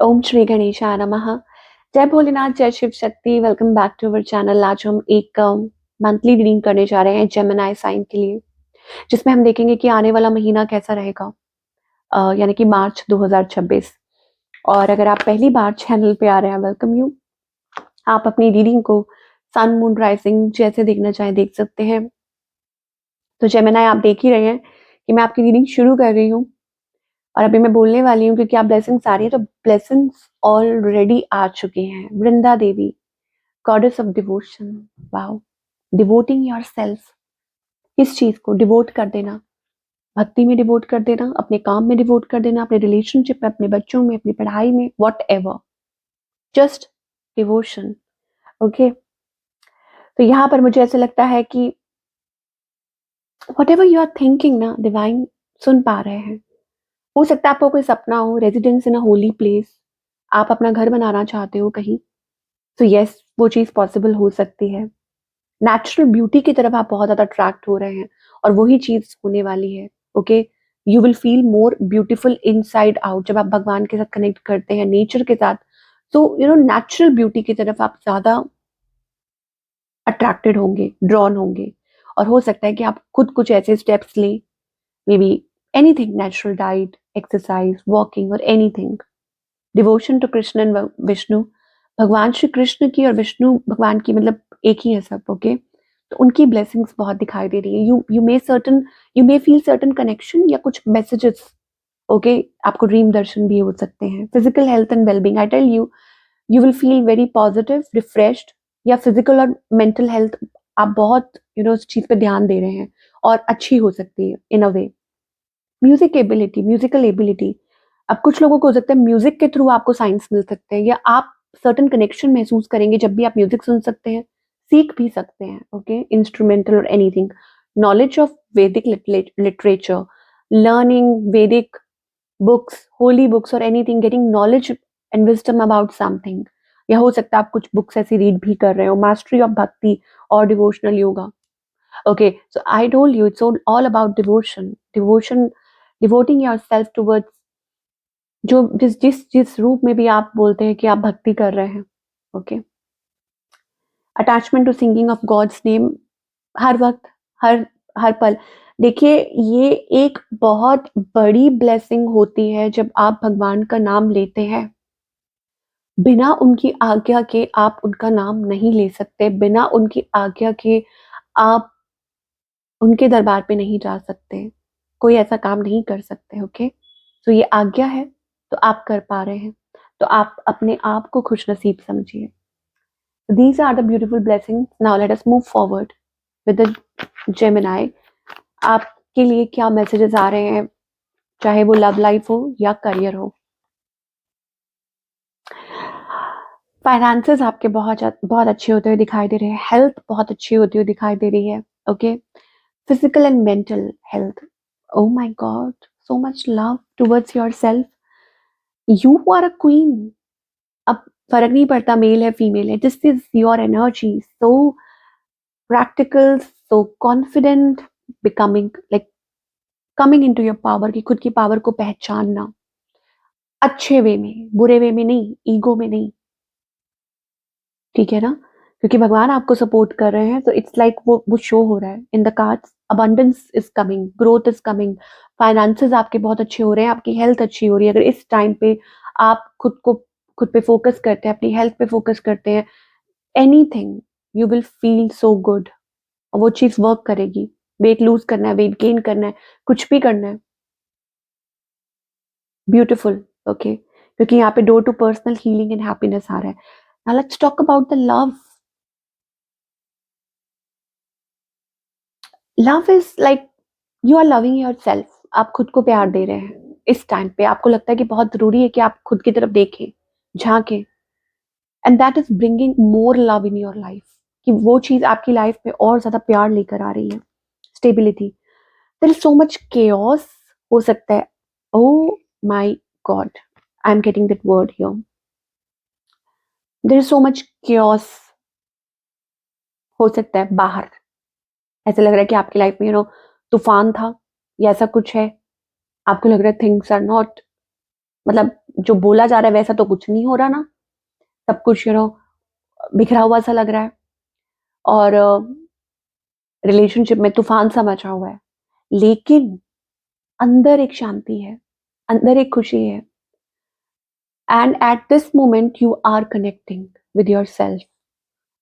ओम श्री गणेशाय नमः। जय भोलेनाथ, जय Shiv Shakti. Welcome back to our channel. आज हम एक मंथली रीडिंग करने जा रहे हैं जेमिनी साइन के लिए, जिसमें हम देखेंगे कि आने वाला महीना कैसा रहेगा, यानी कि मार्च 2026। और अगर आप पहली बार चैनल पे आ रहे हैं, वेलकम यू। आप अपनी रीडिंग को सन मून राइजिंग जैसे देखना चाहें देख सकते हैं। तो जेमिनी, आप देख ही रहे हैं कि मैं आपकी रीडिंग शुरू कर रही हूँ और अभी मैं बोलने वाली हूँ, क्योंकि आप ब्लेसिंग्स आ रही है तो ब्लेसिंग्स ऑलरेडी आ चुकी हैं। Vrinda Devi, goddess of devotion. Wow, devoting yourself. किस चीज को डिवोट कर देना? भक्ति में डिवोट कर देना, अपने काम में डिवोट कर देना, अपने रिलेशनशिप में, अपने बच्चों में, अपनी पढ़ाई में, whatever. Just devotion. Okay, तो यहाँ पर मुझे ऐसा लगता है कि whatever you are thinking ना, डिवाइन सुन पा रहे हैं। हो सकता है आपको कोई सपना हो, रेजिडेंस इन अ होली प्लेस, आप अपना घर बनाना चाहते हो कहीं, तो यस, वो चीज पॉसिबल हो सकती है। नेचुरल ब्यूटी की तरफ आप बहुत ज्यादा अट्रैक्ट हो रहे हैं और वही चीज होने वाली है। Okay, you will feel more beautiful inside out जब आप भगवान के साथ कनेक्ट करते हैं, नेचर के साथ। तो नेचुरल ब्यूटी की तरफ आप ज्यादा अट्रैक्टेड होंगे, ड्रॉन होंगे। और हो सकता है कि आप खुद कुछ ऐसे स्टेप्स लें, may be anything, natural diet, exercise, walking और anything. Devotion to Krishna and Vishnu. भगवान श्री कृष्ण की और विष्णु भगवान की मतलब एक ही है सब। ओके, तो उनकी ब्लेसिंग्स बहुत दिखाई दे रही है। You may feel certain connection या कुछ मैसेजेस। ओके, आपको ड्रीम दर्शन भी हो सकते हैं। Physical health and wellbeing, I tell you, you will feel very positive, refreshed. या फिजिकल और मेंटल हेल्थ, आप बहुत उस चीज पे ध्यान दे रहे हैं और अच्छी हो सकती है in a way. Music ability, musical ability. अब कुछ लोगों को हो सकता है म्यूजिक के थ्रू आपको साइंस मिल सकते हैं, या आप सर्टन कनेक्शन महसूस करेंगे जब भी आप म्यूजिक सुन सकते हैं, सीख भी सकते हैं। ओके, इंस्ट्रूमेंटल और एनीथिंग। नॉलेज ऑफ वैदिक लिटरेचर, लर्निंग वैदिक बुक्स, होली बुक्स और anything, getting knowledge and wisdom about something. या हो सकता है आप कुछ बुक्स ऐसी रीड भी कर रहे हो, मास्टरी ऑफ भक्ति और devotional yoga. Okay, so I told you it's all about devotion. Devoting yourself towards जो जिस जिस जिस रूप में भी आप बोलते हैं कि आप भक्ति कर रहे हैं। Okay, attachment to singing of God's name, हर वक्त, हर हर पल। देखिए, ये एक बहुत बड़ी ब्लेसिंग होती है जब आप भगवान का नाम लेते हैं। बिना उनकी आज्ञा के आप उनका नाम नहीं ले सकते, बिना उनकी आज्ञा के आप उनके दरबार पे नहीं जा सकते, कोई ऐसा काम नहीं कर सकते। ओके, तो ये आज्ञा है तो आप कर पा रहे हैं, तो आप अपने आप को खुश नसीब समझिए। These are the beautiful blessings. Now let us move forward with the Gemini. आपके लिए क्या मैसेजेस आ रहे हैं, चाहे वो लव लाइफ हो या करियर हो। फाइनेंसेस आपके बहुत अच्छे होते हुए दिखाई दे रहे हैं। हेल्थ बहुत अच्छी होती हुई दिखाई दे रही है। Okay, physical and mental health. Oh my God, so much love towards yourself. You are a queen. अब फर्क नहीं पड़ता मेल है फीमेल है, this is your energy. So practical, so confident, becoming like coming into your power, की खुद की power को पहचानना, अच्छे वे में, बुरे वे में नहीं, ईगो में नहीं। ठीक है ना? क्योंकि भगवान आपको सपोर्ट कर रहे हैं, तो इट्स लाइक वो शो हो रहा है in the cards. Abundance is coming, growth is coming, finances आपके बहुत अच्छे हो रहे हैं, आपकी हेल्थ अच्छी हो रही है। अगर इस टाइम पे आप खुद पे फोकस करते हैं, अपनी हेल्थ पे फोकस करते हैं, anything, you will feel so good. और वो चीज वर्क करेगी। वेट लूज करना है, वेट गेन करना है, कुछ भी करना है, ब्यूटिफुल। ओके, क्योंकि यहाँ पे door to personal healing and happiness आ रहा है। Now let's talk about the love. Love is like you are loving yourself. आप खुद को प्यार दे रहे हैं इस टाइम पे। आपको लगता है कि बहुत जरूरी है कि आप खुद की तरफ देखें, झांकें, and that is bringing more love in your life. कि वो चीज आपकी लाइफ में और ज्यादा प्यार लेकर आ रही है, stability. There is so much chaos हो सकता है। Oh my God, I am getting that word here. There is so much chaos हो सकता है बाहर। ऐसा लग रहा है कि आपकी लाइफ में तूफान था या ऐसा कुछ है। आपको लग रहा है थिंग्स आर नॉट, मतलब जो बोला जा रहा है वैसा तो कुछ नहीं हो रहा ना, सब कुछ बिखरा हुआ सा लग रहा है, और रिलेशनशिप में तूफान सा मचा हुआ है, लेकिन अंदर एक शांति है, अंदर एक खुशी है, and at this moment you are connecting with yourself,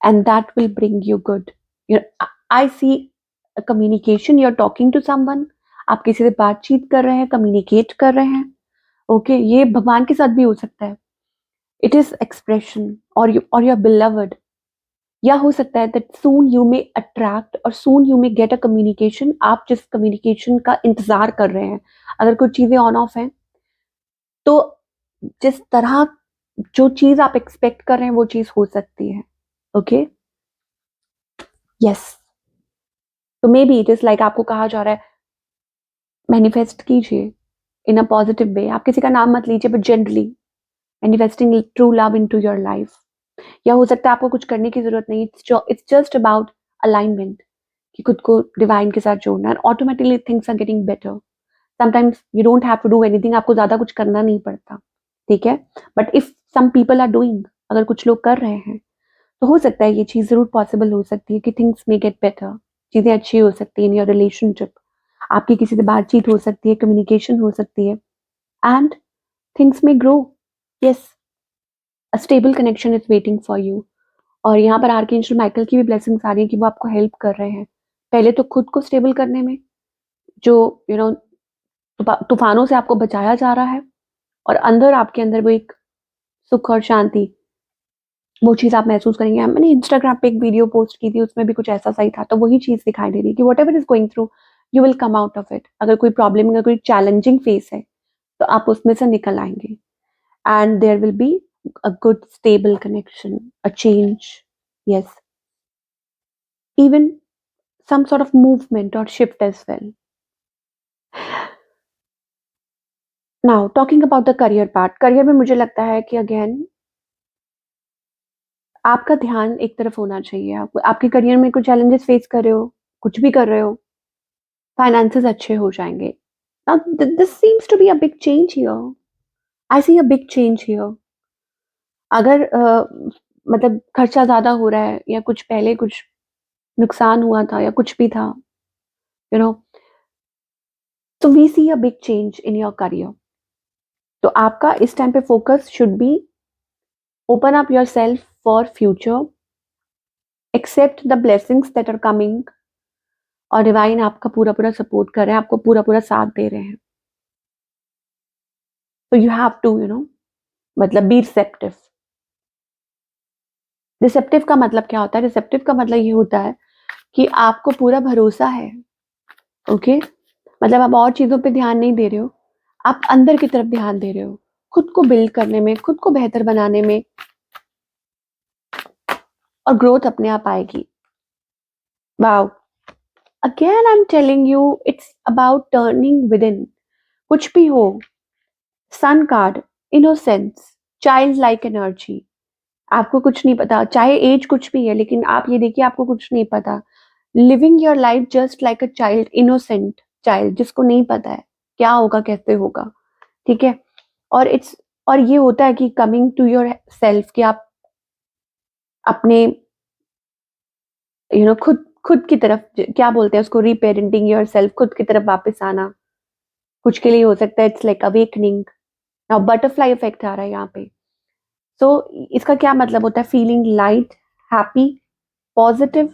and that will bring you good. I see a communication, you're talking to someone, आप किसी से बातचीत कर रहे हैं, कम्युनिकेट कर रहे हैं, ओके, ये भगवान के साथ भी हो सकता है, इट इज एक्सप्रेशन, और योर बिलव्ड, या हो सकता है that soon you may attract और soon you may get a communication, आप जिस कम्युनिकेशन का इंतजार कर रहे हैं, अगर कुछ चीजें ऑन ऑफ हैं, तो जिस तरह जो चीज आप एक्सपेक्ट कर रहे हैं वो चीज हो सकती है, ओके, यस। तो may be it is like आपको कहा जा रहा है मैनिफेस्ट कीजिए इन अ पॉजिटिव वे, आप किसी का नाम मत लीजिए, but generally manifesting true love into your life, या हो सकता है आपको कुछ करने की जरूरत नहीं, इट्स जस्ट अबाउट अलाइनमेंट, कि खुद को डिवाइन के साथ जोड़ना, and automatically things are getting better. Sometimes you don't have to do anything, आपको ज्यादा कुछ करना नहीं पड़ता, ठीक है, but if some people are doing, अगर कुछ लोग कर रहे हैं, तो हो सकता है ये चीज जरूर पॉसिबल हो सकती है कि थिंग्स मे गेट बेटर, चीजें अच्छी हो सकती है इन योर रिलेशनशिप, आपकी किसी से बातचीत हो सकती है, कम्युनिकेशन हो सकती है, and things may grow, yes, a stable connection is waiting for you. और यहाँ पर आर्कएंजल माइकल की भी ब्लेसिंग्स आ रही है कि वो आपको हेल्प कर रहे हैं, पहले तो खुद को स्टेबल करने में, जो तूफानों से आपको बचाया जा रहा है, और अंदर आपके अंदर वो एक सुख और शांति, वो चीज आप महसूस करेंगे। मैंने इंस्टाग्राम पे एक वीडियो पोस्ट की थी, उसमें भी कुछ ऐसा सही था, तो वही चीज दिखाई दे रही है कि what ever is going through you will come out of it. अगर कोई प्रॉब्लम, अगर कोई चैलेंजिंग फेस है, तो आप उसमें से निकल आएंगे, and there will be a good stable connection, a change, yes, even some sort of movement or shift as well. Now talking about the career part, career में मुझे लगता है कि अगेन आपका ध्यान एक तरफ होना चाहिए, आप आपके करियर में कुछ चैलेंजेस फेस कर रहे हो, कुछ भी कर रहे हो, फाइनेंसेस अच्छे हो जाएंगे। Now this seems to be a big change here. I see a big change here. अगर मतलब खर्चा ज्यादा हो रहा है, या कुछ पहले कुछ नुकसान हुआ था, या कुछ भी था, you know, so we see a big change in your career. तो आपका इस टाइम पे focus should be open up yourself for future, accept the blessings that are coming, और डिवाइन आपका पूरा पूरा सपोर्ट कर रहे हैं, आपको पूरा पूरा साथ दे रहे हैं, तो यू हैव टू मतलब बी रिसेप्टिव। रिसेप्टिव का मतलब क्या होता है? रिसेप्टिव का मतलब ये होता है कि आपको पूरा भरोसा है, ओके, मतलब आप और चीजों पे ध्यान नहीं दे रहे हो, आप अंदर की तरफ ध्यान दे रहे हो, खुद को बिल्ड करने में, खुद को बेहतर बनाने में, और ग्रोथ अपने आप आएगी। Wow, again I am telling you, it's about turning within, कुछ भी हो, sun card, innocence, childlike energy, आपको कुछ नहीं पता, चाहे एज कुछ भी है, लेकिन आप ये देखिए आपको कुछ नहीं पता, living your life just like a child, innocent child, जिसको नहीं पता है क्या होगा कैसे होगा, ठीक है, और इट्स, और ये होता है कि कमिंग टू योर सेल्फ, कि आप अपने खुद खुद की तरफ, क्या बोलते हैं उसको, रीपेरेंटिंग योर सेल्फ, खुद की तरफ वापस आना, कुछ के लिए हो सकता है it's like awakening. Now butterfly effect आ रहा है यहाँ पे, सो इसका क्या मतलब होता है? Feeling light, happy, positive,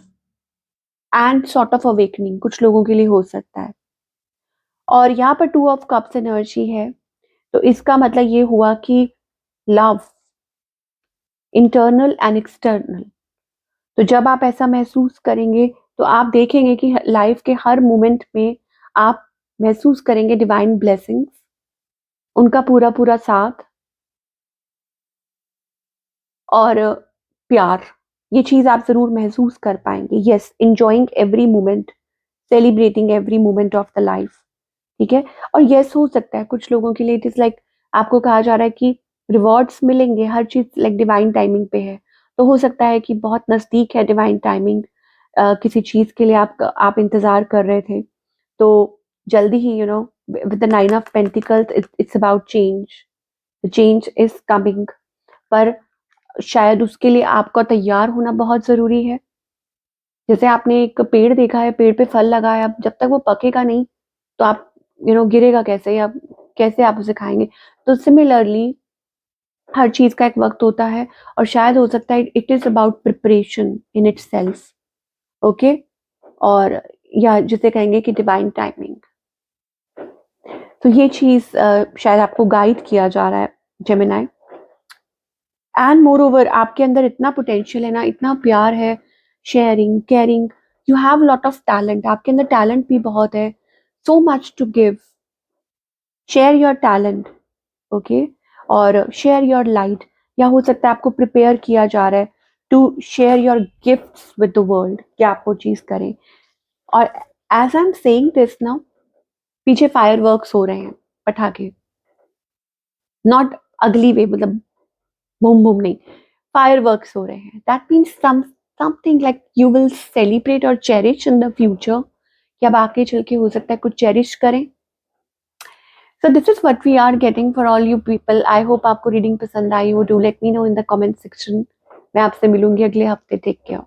and sort of awakening कुछ लोगों के लिए हो सकता है। और यहाँ पर टू ऑफ कप्स एनर्जी है, तो इसका मतलब ये हुआ कि लव, इंटरनल एंड एक्सटर्नल, तो जब आप ऐसा महसूस करेंगे, तो आप देखेंगे कि लाइफ के हर मोमेंट में आप महसूस करेंगे डिवाइन ब्लेसिंग्स, उनका पूरा पूरा साथ और प्यार, ये चीज आप जरूर महसूस कर पाएंगे। Yes, enjoying every moment, celebrating every moment of the life, ठीक है। और यस, हो सकता है कुछ लोगों के लिए इट इज लाइक, आपको कहा जा रहा है कि रिवॉर्ड्स मिलेंगे, हर चीज लाइक डिवाइन टाइमिंग पे है, तो हो सकता है कि बहुत नजदीक है डिवाइन टाइमिंग, किसी चीज के लिए आप इंतजार कर रहे थे, तो जल्दी ही with the nine of pentacles, it's about change, change is coming, पर शायद उसके लिए आपका तैयार होना बहुत जरूरी है। जैसे आपने एक पेड़ देखा है, पेड़ पे फल लगा है, अब जब तक वो पकेगा नहीं तो आप गिरेगा कैसे, या कैसे आप उसे खाएंगे। तो सिमिलरली हर चीज का एक वक्त होता है, और शायद हो सकता है it is about preparation in it self. Okay, और या जिसे कहेंगे कि डिवाइन टाइमिंग। तो ये चीज शायद आपको गाइड किया जा रहा है जेमिनाई। एंड मोर ओवर आपके अंदर इतना पोटेंशियल है ना, इतना प्यार है, sharing, caring, you have lot of talent, आपके अंदर टैलेंट भी बहुत है, so much to give. Share your talent, okay, और शेयर योर लाइट। या हो सकता है आपको प्रिपेयर किया जा रहा है to share your gifts with the world, कि आप वो चीज करें। और as I am saying this now, पीछे फायरवर्क्स हो रहे हैं, पटाखे, नॉट अगली वे, मतलब बूम बूम नहीं, फायरवर्क्स हो रहे हैं। That means something like you will celebrate और चेरिश इन द फ्यूचर, कि अब आगे चल के हो सकता है कुछ चेरिश करें। So this is what we are getting for all you people. I hope आपको रीडिंग पसंद आई हो. Do let me know in the comment section. मैं आपसे मिलूंगी अगले हफ्ते. Take care.